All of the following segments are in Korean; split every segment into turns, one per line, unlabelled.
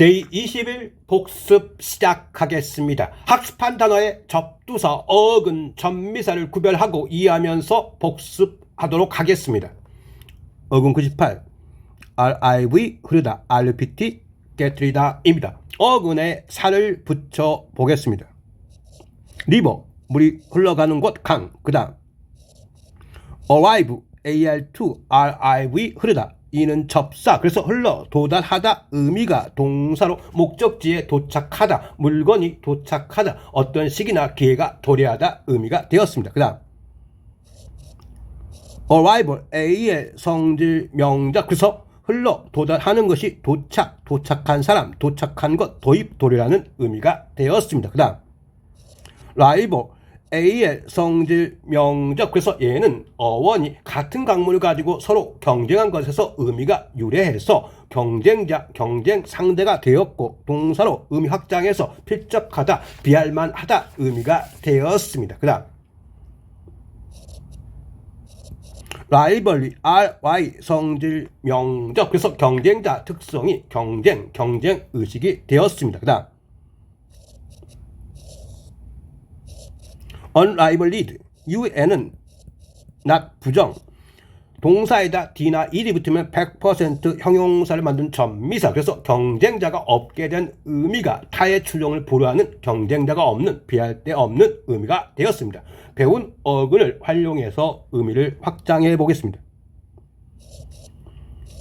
데이 20일 복습 시작하겠습니다. 학습한 단어의 접두사, 어근, 전미사를 구별하고 이해하면서 복습하도록 하겠습니다. 어근 98, RIV 흐르다, RPT 깨트리다 입니다. 어근에 살을 붙여 보겠습니다. 리버, 물이 흘러가는 곳, 강. 그 다음 arrive, AR2, RIV 흐르다, 이는 접사, 그래서 흘러, 도달하다, 의미가 동사로 목적지에 도착하다, 물건이 도착하다, 어떤 시기나 기회가 도래하다 의미가 되었습니다. 그 다음 arrival, A의 성질 명작, 그래서 흘러, 도달하는 것이 도착, 도착한 사람, 도착한 것, 도입, 도래라는 의미가 되었습니다. 그 다음 rival, A의 성질 명작, 그래서 얘는 어원이 같은 강물을 가지고 서로 경쟁한 것에서 의미가 유래해서 경쟁자, 경쟁 상대가 되었고 동사로 의미 확장해서 필적하다, 비할만하다 의미가 되었습니다. 그 다음 라이벌리, RY 성질 명작, 그래서 경쟁자 특성이 경쟁, 경쟁 의식이 되었습니다. 그 다음 unrivaled, UN은 not 부정, 동사에다 D나 ed이 붙으면 100% 형용사를 만든 전미사, 그래서 경쟁자가 없게 된 의미가 타의 출용을 보류하는 경쟁자가 없는, 비할 데 없는 의미가 되었습니다. 배운 어근을 활용해서 의미를 확장해 보겠습니다.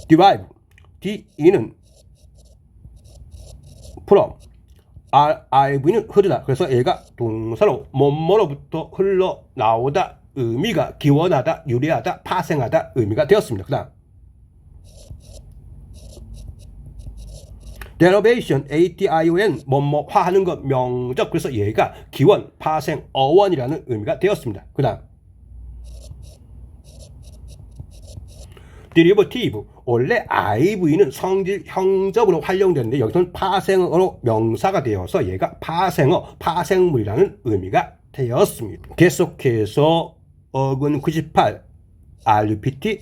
derive, DE는 from, RIV는 흐르다, 그래서 얘가 동사로 뭐뭐로부터 흘러나오다, 의미가 기원하다, 유래하다, 파생하다 의미가 되었습니다. 그 다음 derivation, ATION, 뭐뭐화하는 것 명적, 그래서 얘가 기원, 파생, 어원이라는 의미가 되었습니다. 그 다음 derivative, 원래 IV는 성질 형접으로 활용되는데 여기서는 파생어로 명사가 되어서 얘가 파생어, 파생물이라는 의미가 되었습니다. 계속해서 어근 98, RPT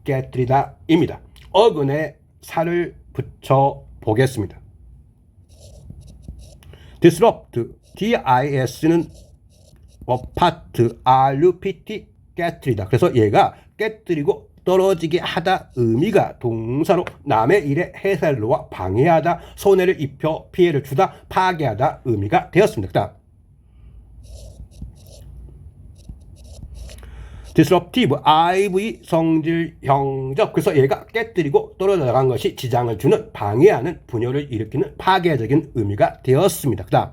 깨트리다 입니다. 어근에 살을 붙여 보겠습니다. disrupt, DIS는 apart, RPT 깨트리다, 그래서 얘가 깨뜨리고 떨어지게 하다 의미가 동사로 남의 일에 해를 놓아 방해하다, 손해를 입혀 피해를 주다, 파괴하다 의미가 되었습니다. 그 다음 disruptive, IV 성질 형적, 그래서 얘가 깨뜨리고 떨어져 나간 것이 지장을 주는, 방해하는, 분열을 일으키는 파괴적인 의미가 되었습니다. 그 다음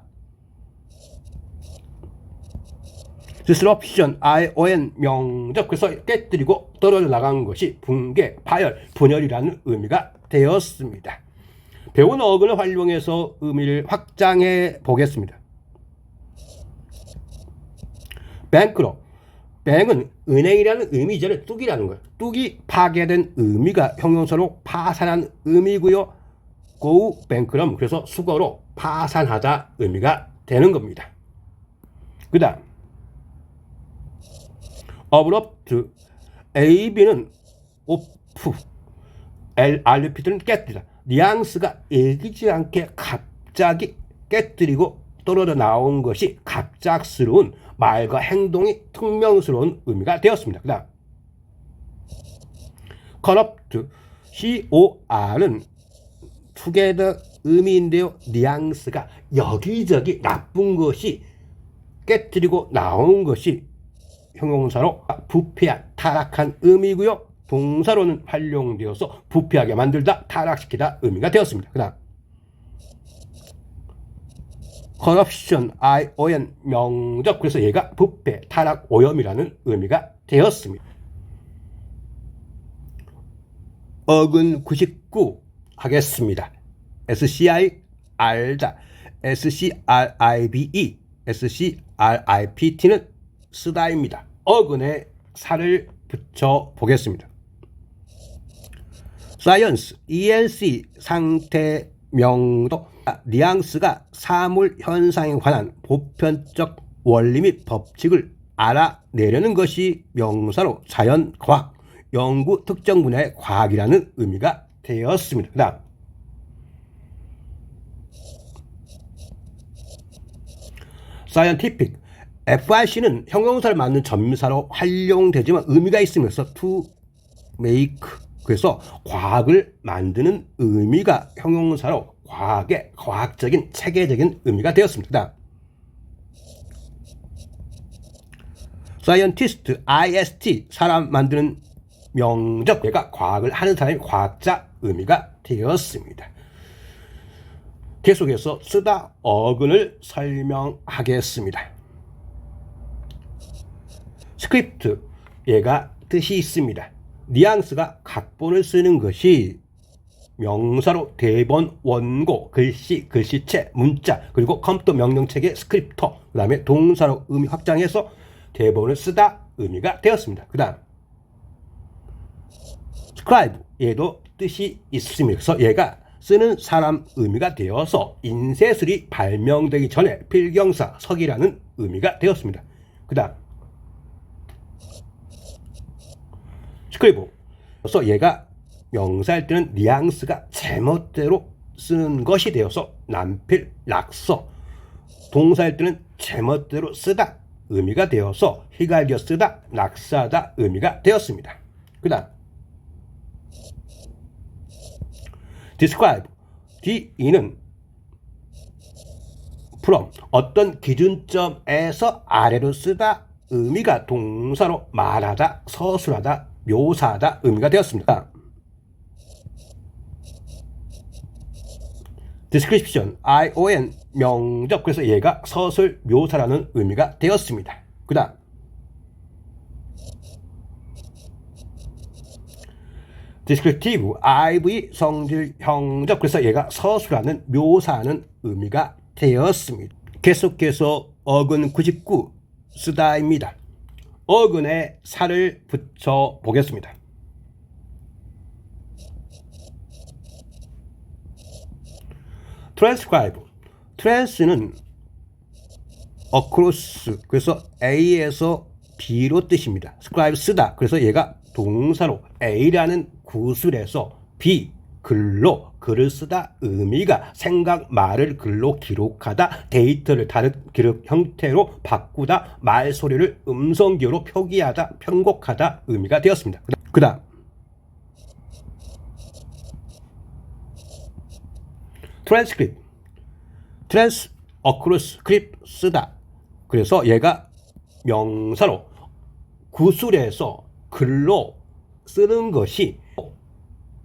disruption, ION 명적, 그래서 깨뜨리고 떨어져 나간 것이 붕괴, 파열, 분열이라는 의미가 되었습니다. 배운 어근을 활용해서 의미를 확장해 보겠습니다. bankrupt, bank은 은행이라는 의미 이전에 뚝이라는 거예요. 뚝이 파괴된 의미가 형용사로 파산한 의미고요. go bankrupt, 그래서 수거로 파산하다 의미가 되는 겁니다. 그 다음 abrupt, AB는 off, RPT는 깨뜨리다, 뉘앙스가 예기치 않게 갑자기 깨뜨리고 떨어져 나온 것이 갑작스러운, 말과 행동이 퉁명스러운 의미가 되었습니다. 그 다음 corrupt, COR은 together 의미인데요, 뉘앙스가 여기저기 나쁜 것이 깨뜨리고 나온 것이 형용사로 부패한, 타락한 의미고요. 동사로는 활용되어서 부패하게 만들다, 타락시키다 의미가 되었습니다. 그 다음 corruption, ION 명적, 그래서 얘가 부패, 타락, 오염이라는 의미가 되었습니다. 어근 99 하겠습니다. SCI 알다, SCRIBE, SCRIPT는 쓰다입니다. 어근에 살을 붙여 보겠습니다. science, ENC 상태 명도, 뉘앙스가 사물 현상에 관한 보편적 원리 및 법칙을 알아내려는 것이 명사로 자연, 과학, 연구 특정 분야의 과학이라는 의미가 되었습니다. 그 다음 scientific, FRC는 형용사를 맞는 전미사로 활용되지만 의미가 있으면서 to make, 그래서 과학을 만드는 의미가 형용사로 과학의 과학적인 체계적인 의미가 되었습니다. scientist, ist, 사람 만드는 명적, 얘가 과학을 하는 사람이 과학자 의미가 되었습니다. 계속해서 쓰다 어근을 설명하겠습니다. 스크립트, 얘가 뜻이 있습니다. 뉘앙스가 각본을 쓰는 것이 명사로 대본, 원고, 글씨, 글씨체, 문자, 그리고 컴퓨터 명령체계 스크립터, 그 다음에 동사로 의미 확장해서 대본을 쓰다 의미가 되었습니다. 그 다음 scribe, 얘도 뜻이 있습니다. 그래서 얘가 쓰는 사람 의미가 되어서 인쇄술이 발명되기 전에 필경사, 서기라는 의미가 되었습니다. 그 다음 scribe, 그래서 얘가 명사할 때는 뉘앙스가 제멋대로 쓰는 것이 되어서 남필, 낙서, 동사할 때는 제멋대로 쓰다 의미가 되어서 휘갈겨 쓰다, 낙서하다 의미가 되었습니다. 그 다음 describe, DE는 from, 어떤 기준점에서 아래로 쓰다 의미가 동사로 말하다, 서술하다, 묘사하다 의미가 되었습니다. description, ION, 명적, 그래서 얘가 서술, 묘사라는 의미가 되었습니다. 그 다음 descriptive, IV, 성질, 형적, 그래서 얘가 서술하는, 묘사하는 의미가 되었습니다. 계속해서 어근 99 쓰다입니다. 어근에 살을 붙여 보겠습니다. transcribe, trans는 across, 그래서 A에서 B로 뜻입니다. scribe, 쓰다, 그래서 얘가 동사로 A라는 구술에서 B, 글로, 글을 쓰다 의미가 생각, 말을 글로 기록하다, 데이터를 다른 기록 형태로 바꾸다, 말소리를 음성기호로 표기하다, 편곡하다 의미가 되었습니다. 그 다음 transcript, trans, across, script, 쓰다, 그래서 얘가 명사로 구술에서 글로 쓰는 것이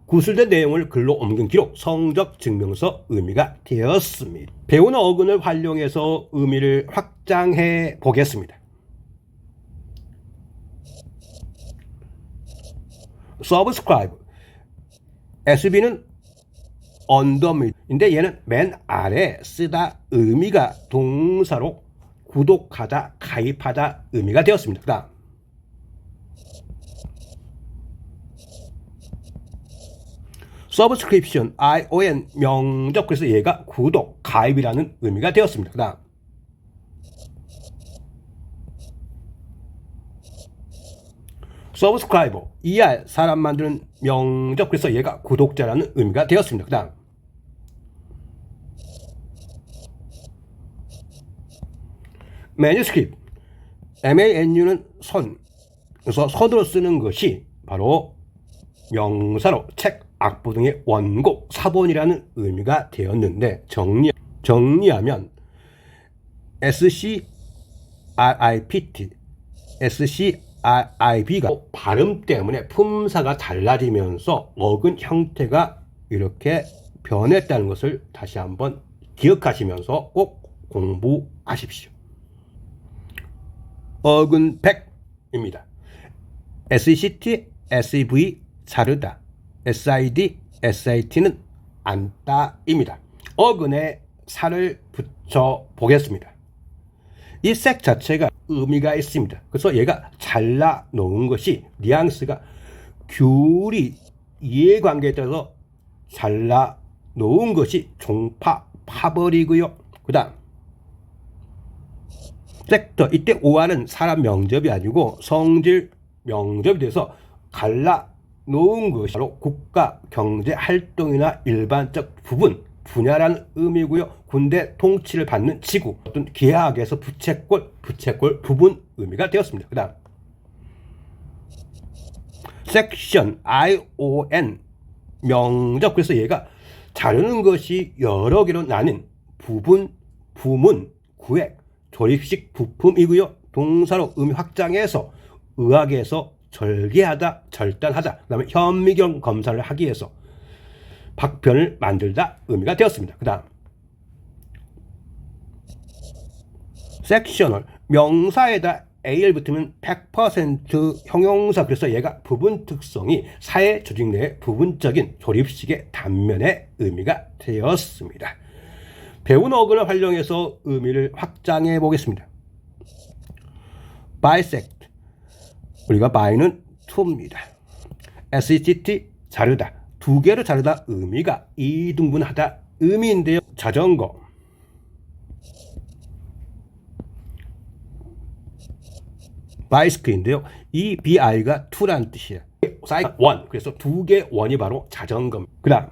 구술된 내용을 글로 옮긴 기록, 성적 증명서 의미가 되었습니다. 배우는 어근을 활용해서 의미를 확장해 보겠습니다. subscribe, SB는 언더인데 얘는 맨 아래 쓰다 의미가 동사로 구독하다, 가입하다 의미가 되었습니다. 그 다음 subscription, ION, 명적, 그래서 얘가 구독, 가입이라는 의미가 되었습니다. 그 다음 subscriber, ER, 사람 만드는 명적, 그래서 얘가 구독자라는 의미가 되었습니다. 그 다음 manuscript, MANU는 손, 그래서 손으로 쓰는 것이 바로 명사로 책, 악보 등의 원고, 사본이라는 의미가 되었는데 정리하면 SCRIPT, SCRIB가 발음 때문에 품사가 달라지면서 어근 형태가 이렇게 변했다는 것을 다시 한번 기억하시면서 꼭 공부하십시오. 어근 100입니다. SECT, SEV, 자르다, SID, SIT는 안다입니다. 어근에 살을 붙여 보겠습니다. 이 색 자체가 의미가 있습니다. 그래서 얘가 잘라 놓은 것이 뉘앙스가 귤이 이해관계에 따라서 잘라 놓은 것이 종파, 파버리고요. 그 다음 섹터, 이때 OR은 사람 명접이 아니고 성질 명접이 돼서 갈라 놓은 것이 바로 국가 경제 활동이나 일반적 부분, 분야라는 의미고요. 군대 통치를 받는 지구, 어떤 계약에서 부채꼴 부분 의미가 되었습니다. 그 다음 섹션 ION 명적. 그래서 얘가 자르는 것이 여러 개로 나뉜 부분, 부문, 구획, 조립식 부품이고요. 동사로 의미 확장해서 의학에서 절개하다, 절단하다, 그 다음에 현미경 검사를 하기 위해서 박편을 만들다 의미가 되었습니다. 그 다음 섹셔널 명사에다 AL 붙으면 100% 형용사. 그래서 얘가 부분 특성이 사회 조직 내의 부분적인 조립식의 단면의 의미가 되었습니다. 배운 어근을 활용해서 의미를 확장해 보겠습니다. bisect, 우리가 by는 to입니다. sect, 자르다, 두 개로 자르다 의미가 이등분하다 의미인데요. 자전거, 바이스크인데요. 이 bi가 to란 뜻이에요. 원, 그래서 두 개 원이 바로 자전거입니다. 그 다음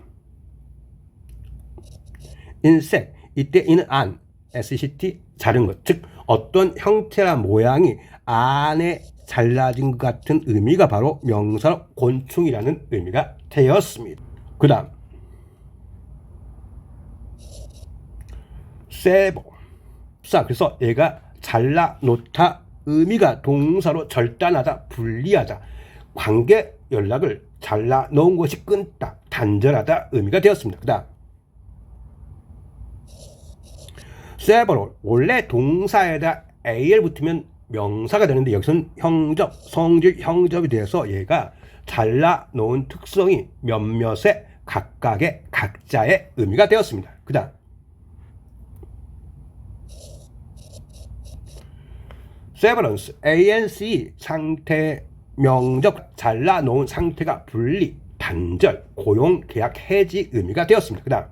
insect, 이때 이는 안, sect, 자른 것, 즉 어떤 형태나 모양이 안에 잘라진 것 같은 의미가 바로 명사로 곤충이라는 의미가 되었습니다. 그 다음 세버, 그래서 얘가 잘라 놓다 의미가 동사로 절단하다, 분리하다, 관계 연락을 잘라 놓은 것이 끊다, 단절하다 의미가 되었습니다. 그 다음 several, 원래 동사에다 AL 붙으면 명사가 되는데 여기서는 형접, 성질 형접이 돼서 얘가 잘라 놓은 특성이 몇몇의 각각의 각자의 의미가 되었습니다. 그 다음 severance, ANC, 상태 명적, 잘라 놓은 상태가 분리, 단절, 고용, 계약, 해지 의미가 되었습니다. 그 다음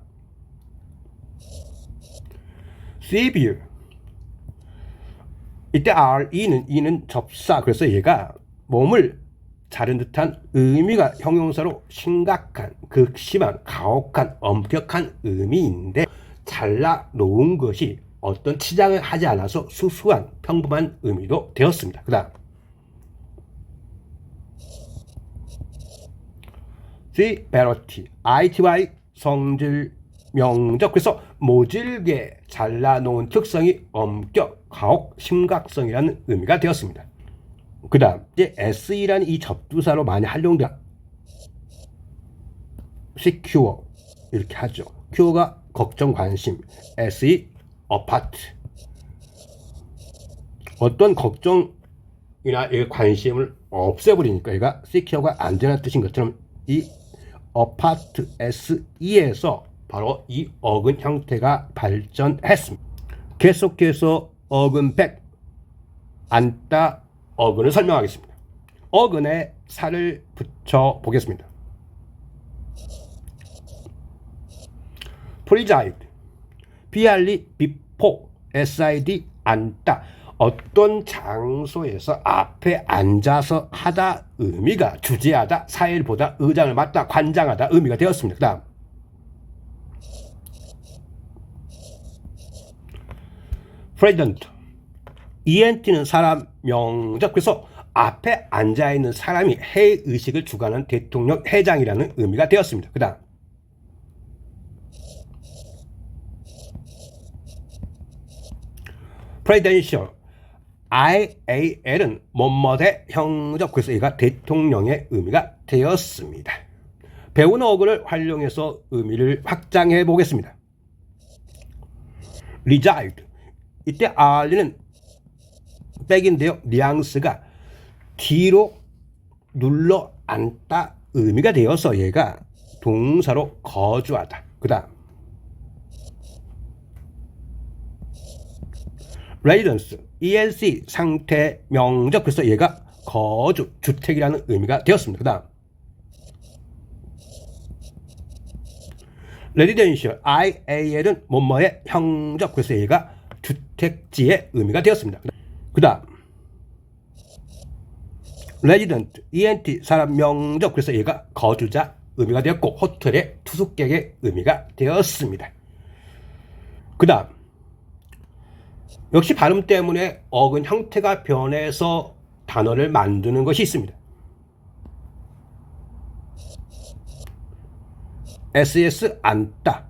severe, 이때 E는 접사. 그래서 얘가 몸을 자른 듯한 의미가 형용사로 심각한, 극심한, 가혹한, 엄격한 의미인데 잘라 놓은 것이 어떤 치장을 하지 않아서 수수한, 평범한 의미도 되었습니다. 그 다음 severity, ITY, 성질 명적. 그래서 모질게 잘라놓은 특성이 엄격, 가혹, 심각성이라는 의미가 되었습니다. 그 다음 이제 SE라는 이 접두사로 많이 활용된 secure 이렇게 하죠. cure가 걱정, 관심, SE apart, 어떤 걱정이나 관심을 없애버리니까 얘가 secure가 안전한 뜻인 것처럼 이 apart SE에서 바로 이 어근 형태가 발전했습니다. 계속해서 어근 100 앉다 어근을 설명하겠습니다. 어근에 살을 붙여 보겠습니다. preside, PRE, before, SID, 앉다, 어떤 장소에서 앞에 앉아서 하다 의미가 주재하다, 사회를 보다, 의장을 맡다, 관장하다 의미가 되었습니다. 그 다음 프레젠트, ENT는 사람 명적. 그래서 앞에 앉아있는 사람이 회의식을 주관하는 대통령, 회장이라는 의미가 되었습니다. 그 다음 presidential, IAL은 뭐뭐의 형적. 그래서 얘가 대통령의 의미가 되었습니다. 배운 어근을 활용해서 의미를 확장해 보겠습니다. reside, 이때 R는 백인데요. 뉘앙스가 뒤로 눌러 앉다 의미가 되어서 얘가 동사로 거주하다. 그 다음 residence, ENC, 상태 명적. 그래서 얘가 거주, 주택이라는 의미가 되었습니다. 그 다음 residential, IAL은 뭐뭐의 형적. 그래서 얘가 주택지의 의미가 되었습니다. 그 다음 resident, ENT, 사람 명적. 그래서 얘가 거주자, 의미가 되었고 호텔의 투숙객의 의미가 되었습니다. 그 다음 역시 발음 때문에 어근 형태가 변해서 단어를 만드는 것이 있습니다. SS 앉다.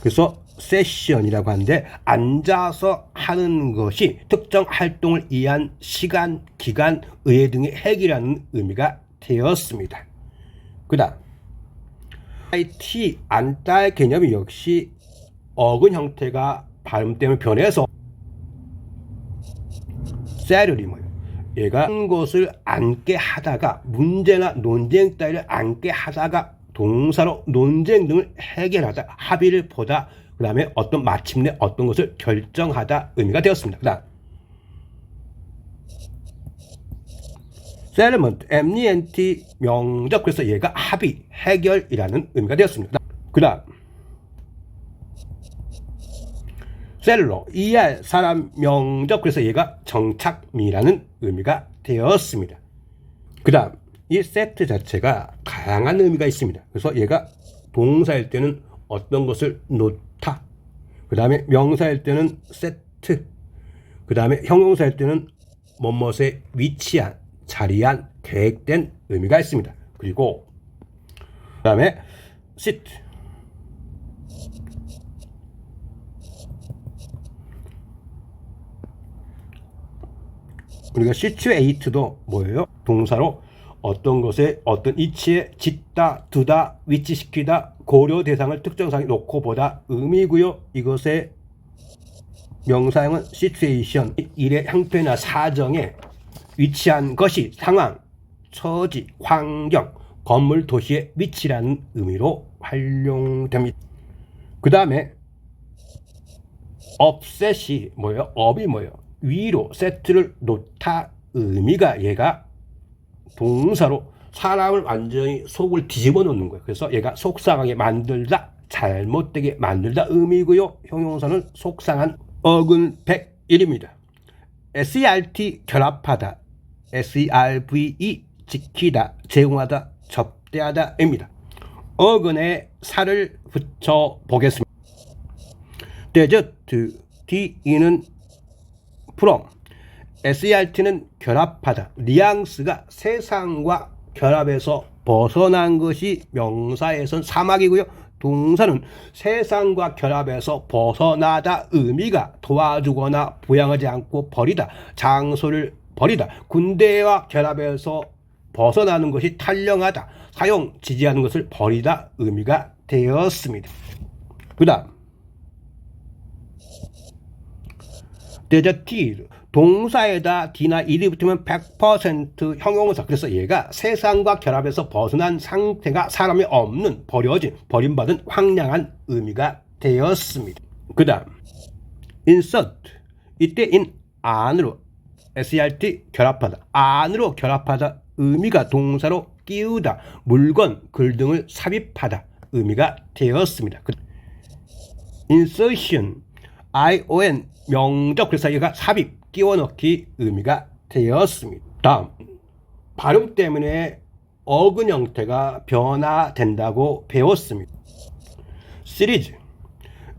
그래서 세션이라고 하는데 앉아서 하는 것이 특정 활동을 위한 시간, 기간, 의회 등의 핵이라는 의미가 되었습니다. 그 다음 IT 앉다의 개념이 역시 어근 형태가 발음 때문에 변해서 셀이 뭐예요? 얘가 한 것을 앉게 하다가 문제나 논쟁 따위를 앉게 하다가 동사로 논쟁 등을 해결하다, 합의를 보다, 그 다음에 어떤 마침내 어떤 것을 결정하다 의미가 되었습니다. 그 다음 settlement, MENT 명적, 그래서 얘가 합의, 해결이라는 의미가 되었습니다. 그 다음 셀러, ER 사람 명적, 그래서 얘가 정착미라는 의미가 되었습니다. 그 다음 이 세트 자체가 다양한 의미가 있습니다. 그래서 얘가 동사일 때는 어떤 것을 놓다, 그 다음에 명사일 때는 세트, 그 다음에 형용사일 때는 뭐뭇에 위치한, 자리한, 계획된 의미가 있습니다. 그리고 그 다음에 sit, 우리가 situate도 뭐예요? 동사로 어떤 것에 어떤 이치에 짓다, 두다, 위치시키다, 고려 대상을 특정 상황에 놓고 보다 의미고요. 이것의 명사형은 situation, 일의 형태나 사정에 위치한 것이 상황, 처지, 환경, 건물, 도시의 위치라는 의미로 활용됩니다. 그 다음에 upset이 뭐예요? up이 뭐예요? 위로 세트를 놓다 의미가 얘가 동사로 사람을 완전히 속을 뒤집어 놓는 거예요. 그래서 얘가 속상하게 만들다, 잘못되게 만들다 의미고요. 형용사는 속상한 어근 101입니다. SERT 결합하다, SERVE 지키다, 제공하다, 접대하다입니다. 어근에 살을 붙여 보겠습니다. 데저트, DE는 from, SERT는 결합하다, 뉘앙스가 세상과 결합해서 벗어난 것이 명사에선 사막이고요. 동사는 세상과 결합해서 벗어나다 의미가 도와주거나 부양하지 않고 버리다, 장소를 버리다, 군대와 결합해서 벗어나는 것이 탈령하다, 사용, 지지하는 것을 버리다 의미가 되었습니다. 그 다음 데저티드, 동사에다 D나 일이 붙으면 100% 형용사, 그래서 얘가 세상과 결합해서 벗어난 상태가 사람이 없는, 버려진, 버림받은 황량한 의미가 되었습니다. 그 다음 insert, 이때 in 안으로, SERT 결합하다, 안으로 결합하다 의미가 동사로 끼우다, 물건, 글 등을 삽입하다 의미가 되었습니다. insertion, ION 명적, 그래서 얘가 삽입, 끼워넣기 의미가 되었습니다. 다음 발음 때문에 어근 형태가 변화된다고 배웠습니다. 시리즈,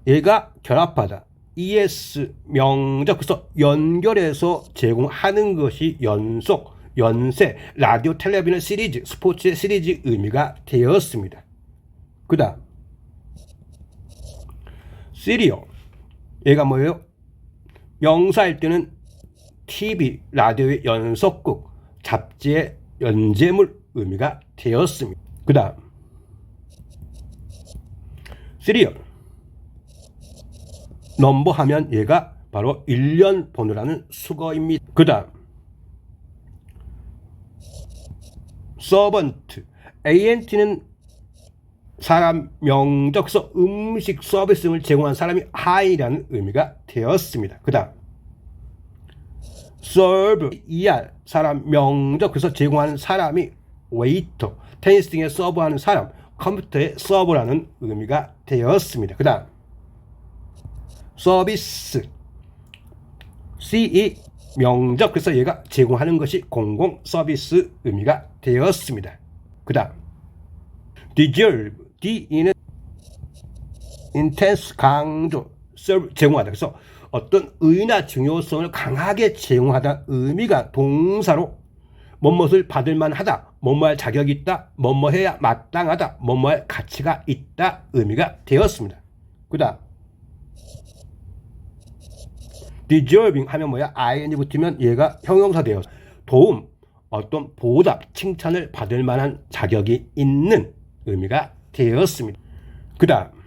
얘가 결합하다, ES 명적, 그래서 연결해서 제공하는 것이 연속, 연쇄, 라디오, 텔레비전 시리즈, 스포츠의 시리즈 의미가 되었습니다. 그 다음 시리얼, 얘가 뭐예요? 명사일 때는 TV, 라디오의 연속극, 잡지의 연재물 의미가 되었습니다. 그 다음 시리얼, 넘버 하면 얘가 바로 1년 번호라는 수거입니다. 그 다음 서번트, ANT는 사람 명적서 음식 서비스 등을 제공한 사람이 하이라는 의미가 되었습니다. 그 다음 serve, ER 사람 명적, 그래서 제공하는 사람이 웨이터, 테니스 등에 서브하는 사람, 컴퓨터에 서브라는 의미가 되었습니다. 그 다음 서비스, CE 명적, 그래서 얘가 제공하는 것이 공공 서비스 의미가 되었습니다. 그 다음 deserve, D는 intense, 강조, serve, 제공하다. 그래서 어떤 의의나 중요성을 강하게 제공하다 의미가 동사로 뭐뭇을 받을 만하다, 뭐뭐할 자격이 있다, 뭐뭐해야 마땅하다, 뭐뭐할 가치가 있다 의미가 되었습니다. 그 다음 deserving 하면 뭐야? ing 붙으면 얘가 형용사 되어서 도움, 어떤 보답, 칭찬을 받을 만한 자격이 있는 의미가 되었습니다. 그 다음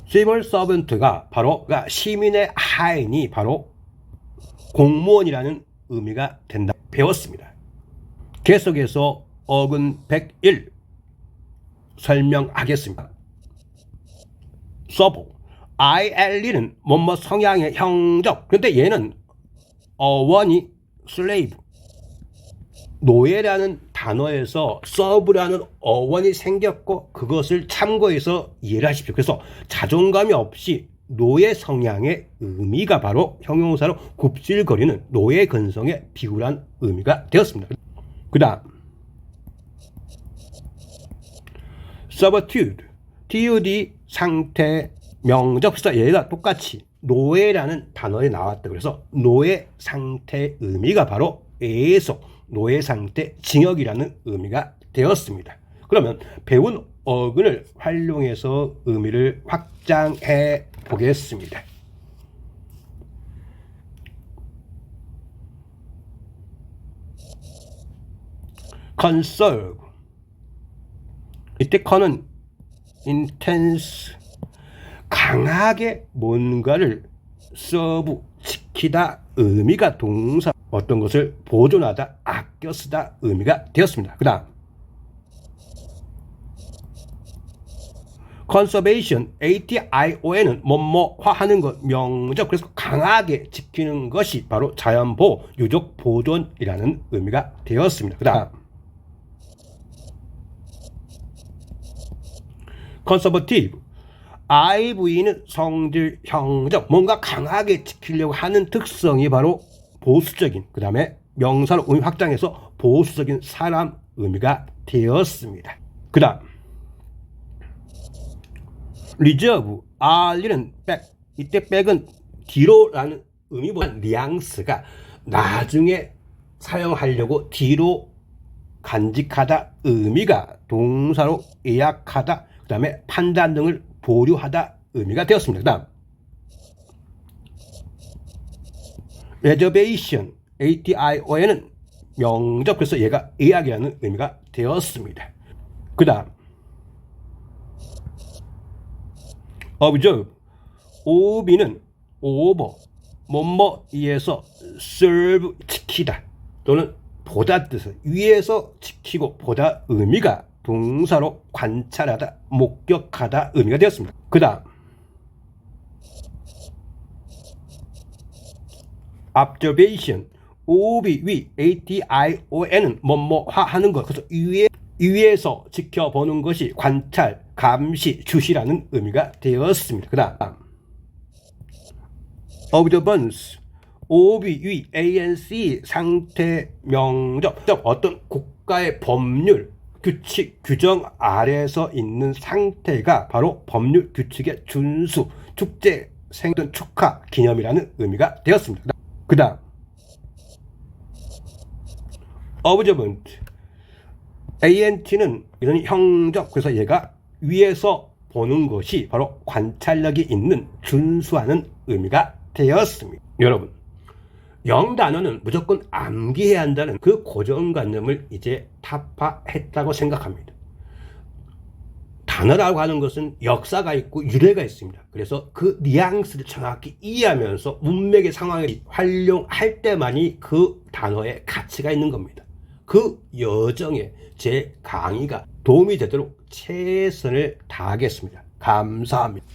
civil servant가 바로 시민의 하인이 바로 공무원이라는 의미가 된다 배웠습니다. 계속해서 어근 101 설명하겠습니다. 서브 ILE는 뭐뭐 성향의 형적. 그런데 얘는 어원이 slave 노예라는 단어에서 서브라는 어원이 생겼고 그것을 참고해서 이해를 하십시오. 그래서 자존감이 없이 노예 성향의 의미가 바로 형용사로 굽실거리는 노예 근성의 비굴한 의미가 되었습니다. 그 다음 servitude, TUD 상태 명적. 그래서 얘가 똑같이 노예라는 단어에 나왔다. 그래서 노예 상태 의미가 바로 애속, 노예 상태 징역이라는 의미가 되었습니다. 그러면 배운 어근을 활용해서 의미를 확장해 보겠습니다. conserve, 이때 con은 intense, 강하게 뭔가를 serve, 지키다 의미가 동사, 어떤 것을 보존하다, 아껴 쓰다 의미가 되었습니다. 그 다음 conservation, ATION은 뭐뭐화하는 것, 명적. 그래서 강하게 지키는 것이 바로 자연보호, 유적 보존이라는 의미가 되었습니다. 그 다음 conservative, IV는 성질, 형적, 뭔가 강하게 지키려고 하는 특성이 바로 보수적인, 그 다음에 명사로 의미 확장해서 보수적인 사람 의미가 되었습니다. 그 다음 reserve, R는 백, 이때 백은 뒤로라는 의미보다 뉘앙스가 나중에 사용하려고 뒤로 간직하다 의미가 동사로 예약하다, 그 다음에 판단 등을 보류하다 의미가 되었습니다. 그 다음 reservation, ATION은 명적. 그래서 얘가 예약이라는 의미가 되었습니다. 그 다음 observe, OB는 over, 뭐뭐위에서 serve, 지키다 또는 보다 뜻을 위에서 지키고 보다 의미가 동사로 관찰하다, 목격하다 의미가 되었습니다. 그 다음 observation, OB 위, ATION은 뭐뭐화하는 것. 그래서 위에서 지켜보는 것이 관찰, 감시, 주시라는 의미가 되었습니다. 그 다음 observance, OB 위, ANC 상태 명적. 어떤 국가의 법률, 규칙, 규정 아래서 있는 상태가 바로 법률, 규칙의 준수, 축제, 생전 축하, 기념이라는 의미가 되었습니다. 그 다음 observant, ANT는 이런 형적. 그래서 얘가 위에서 보는 것이 바로 관찰력이 있는, 준수하는 의미가 되었습니다. 여러분, 영단어는 무조건 암기해야 한다는 그 고정관념을 이제 타파했다고 생각합니다. 단어라고 하는 것은 역사가 있고 유래가 있습니다. 그래서 그 뉘앙스를 정확히 이해하면서 문맥의 상황을 활용할 때만이 그 단어의 가치가 있는 겁니다. 그 여정에 제 강의가 도움이 되도록 최선을 다하겠습니다. 감사합니다.